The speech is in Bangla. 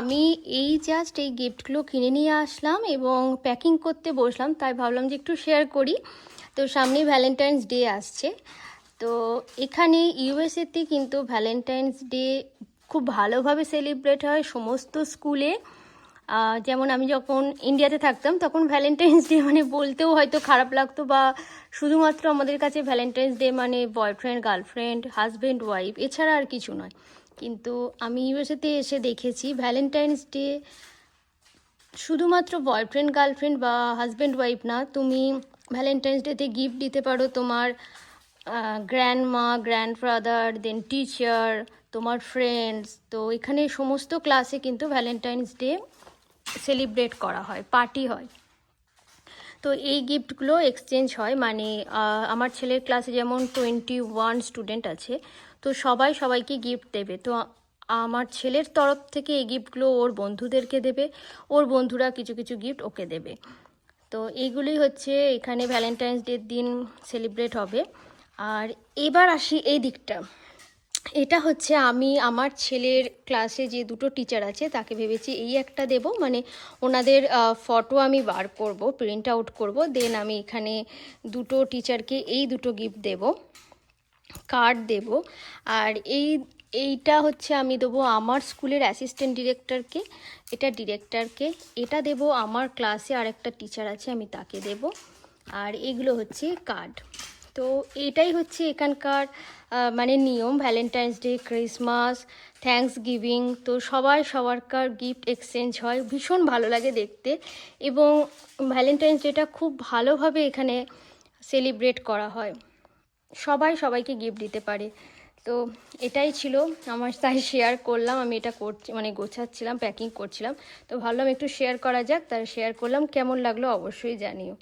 আমি এই জাস্ট এই গিফটগুলো কিনে নিয়ে আসলাম এবং প্যাকিং করতে বসলাম, তাই ভাবলাম যে একটু শেয়ার করি। তো সামনেই ভ্যালেন্টাইন্স ডে আসছে। তো এখানে ইউএসএতে কিন্তু ভ্যালেন্টাইন্স ডে খুব ভালোভাবে সেলিব্রেট হয় সমস্ত স্কুলে। যেমন আমি যখন ইন্ডিয়াতে থাকতাম তখন ভ্যালেন্টাইন্স ডে মানে বলতেও হয়তো খারাপ লাগতো, বা শুধুমাত্র আমাদের কাছে ভ্যালেন্টাইন্স ডে মানে বয়ফ্রেন্ড গার্লফ্রেন্ড হাজব্যান্ড ওয়াইফ, এছাড়া আর কিছু নয়। কিন্তু আমি ইউএসএতে এসে দেখেছি ভ্যালেন্টাইন্স ডে শুধুমাত্র বয়ফ্রেন্ড গার্লফ্রেন্ড বা হাজব্যান্ড ওয়াইফ না, তুমি ভ্যালেন্টাইন্স ডেতে গিফট দিতে পারো তোমার গ্র্যান্ডমা, গ্র্যান্ডফাদার, দেন টিচার, তোমার ফ্রেন্ডস। তো এখানে সমস্ত ক্লাসে কিন্তু ভ্যালেন্টাইন্স ডে সেলিব্রেট করা হয়, পার্টি হয়। তো এই গিফটগুলো এক্সচেঞ্জ হয়, মানে আমার ছেলের ক্লাসে যেমন 21 স্টুডেন্ট আছে, তো সবাই সবাইকে গিফট দেবে। তো আমার ছেলের তরফ থেকে এই গিফটগুলো ওর বন্ধুদেরকে দেবে, ওর বন্ধুরা কিছু কিছু গিফট ওকে দেবে। তো এইগুলোই হচ্ছে এখানে ভ্যালেন্টাইন্স ডের দিন সেলিব্রেট হবে। আর এবার আসি এই দিকটা, এটা হচ্ছে আমি আমার ছেলের ক্লাসে যে দুটো টিচার আছে তাকে ভেবেছি এই একটা দেব, মানে ওনাদের ফটো আমি বার করব, প্রিন্ট আউট করব, দেন আমি এখানে দুটো টিচারকে এই দুটো গিফট দেব, কার্ড দেব। আর এইটা হচ্ছে আমি দেবো আমার স্কুলের অ্যাসিস্ট্যান্ট ডিরেক্টরকে, এটা ডিরেক্টরকে, এটা দেব আমার ক্লাসে আরেকটা টিচার আছে আমি তাকে দেব। আর এগুলো হচ্ছে কার্ড। তো এটাই হচ্ছে এখানকার মানে নিয়ম, Valentine's day, Christmas, thanks giving, তো সবাই সবারকার গিফট এক্সচেঞ্জ হয়, ভীষণ ভালো লাগে দেখতে। এবং ভ্যালেন্টাইন্স ডেটা খুব ভালোভাবে এখানে সেলিব্রেট করা হয়, সবাই সবাইকে গিফট দিতে পারে। তো এটাই ছিল আমার, তাই শেয়ার করলাম। আমি এটা করছি মানে গোছাচ্ছিলাম, প্যাকিং করছিলাম, তো ভাবলাম একটু শেয়ার করা যাক, তাই শেয়ার করলাম। কেমন লাগলো অবশ্যই জানিও।